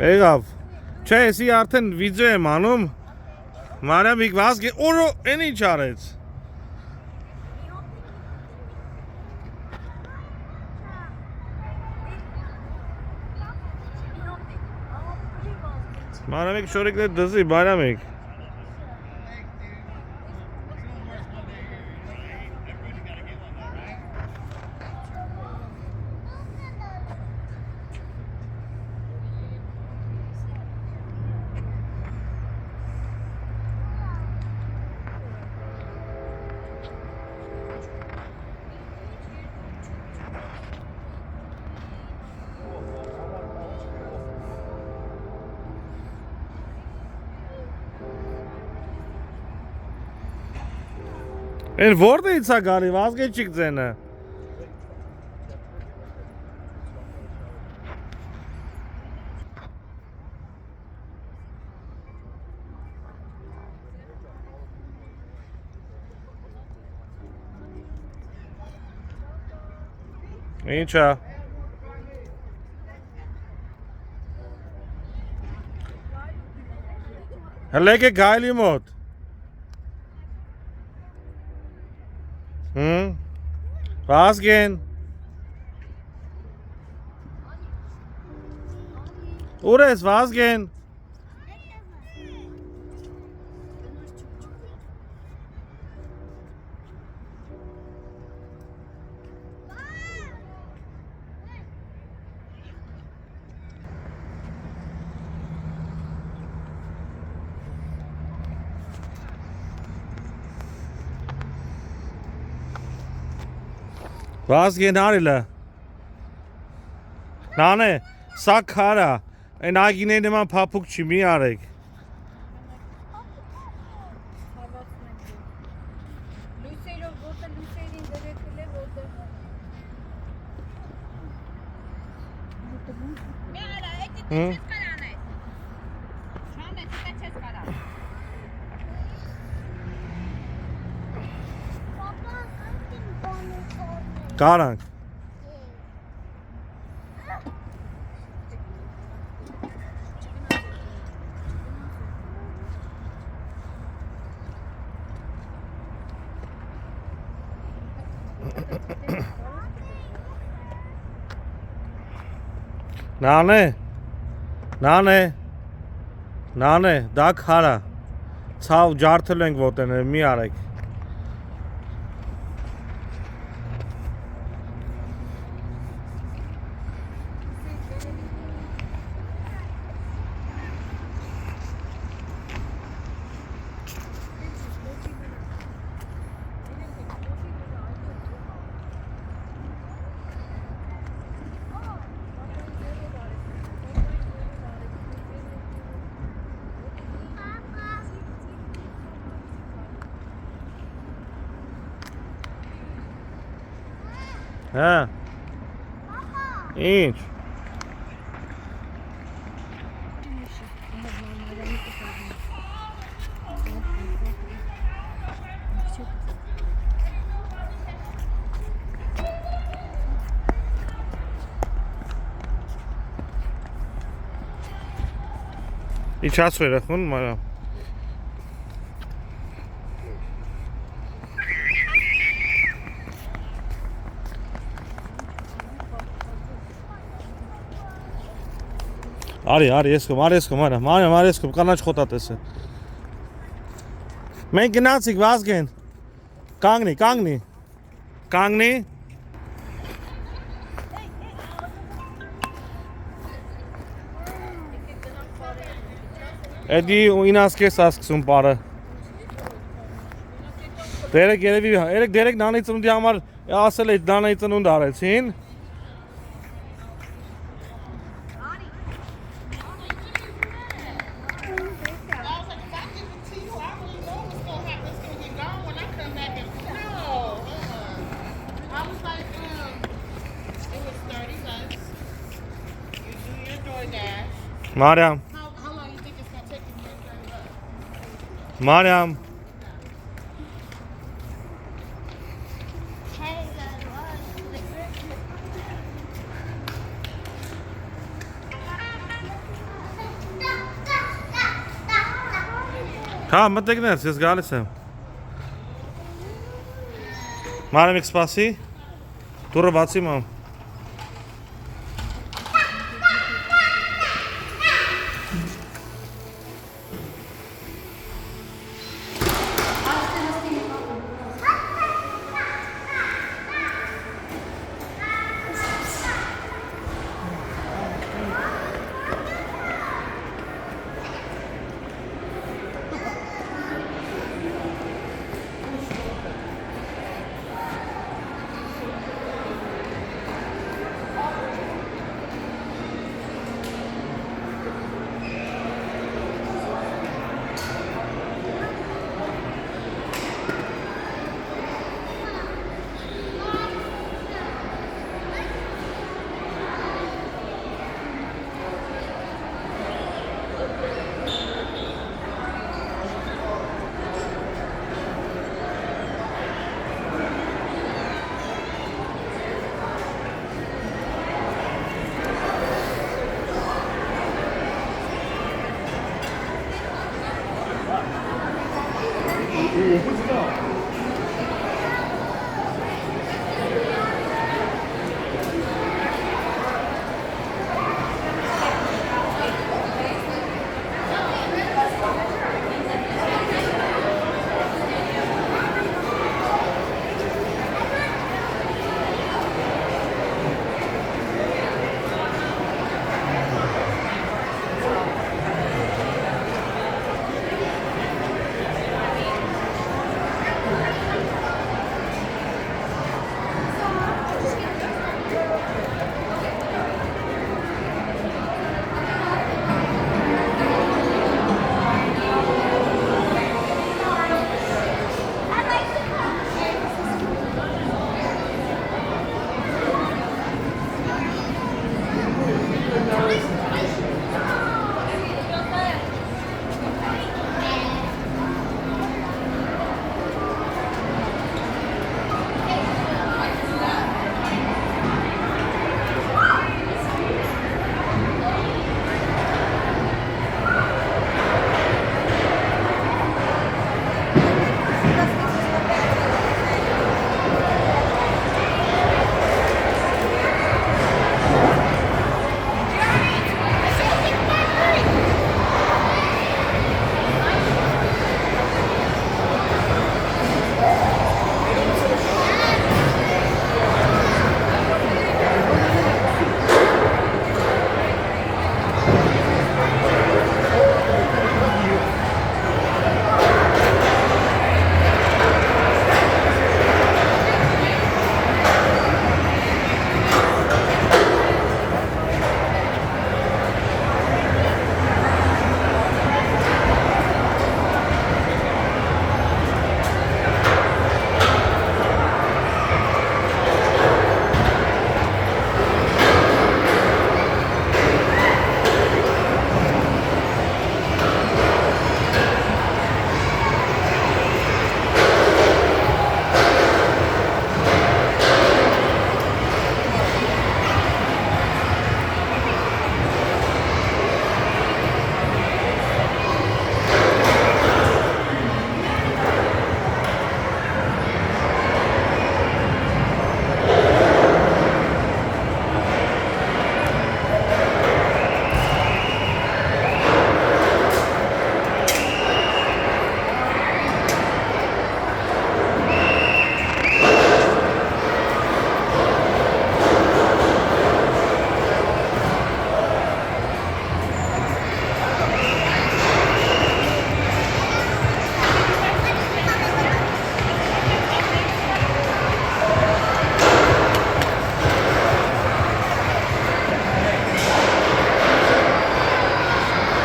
Եղավ։ Չէ, էսի արդեն վիդեո եմ անում։ Մարիամիկ վազգե, օրո, են ինչ արեց։ Մարիամիկ շորիկներ դզի, Մարիամիկ։ Են որտեղից է գալի, վազգեչիկ ձենը։ Ինչ է։ Հլեք է գայլի մոտ։ Վազգեն։ Ուր ես վազգեն։ Վազգեն արիլը։ Նանե, սա քարա, են ագինե նման փափուկ չի մի արեք։ Կարանք։ Նանե, դա քարա։ Ցավ ջարդել ենք ոտեները, մի արեք։ Հա։ Ինչ։ Ինչ ասու երախուն, Մարիամ։ Արի, ես կում, Մարիամ, ես կում, կանաչ խոտատես է։ Մենք գնացիք վազգեն։ Կանգնի։ Էդի ինաս կես ասկսում պարը։ Դերեք երևի, դերեք նանայի ծնունդի համար ասել է նանայի ծնունդ արեցին։ Mariam. How long do you think it's going to take to get started up? Mariam. Kā, man teikt, nē, es gāli sev. Mārim, ik spasī? Tur vācimam.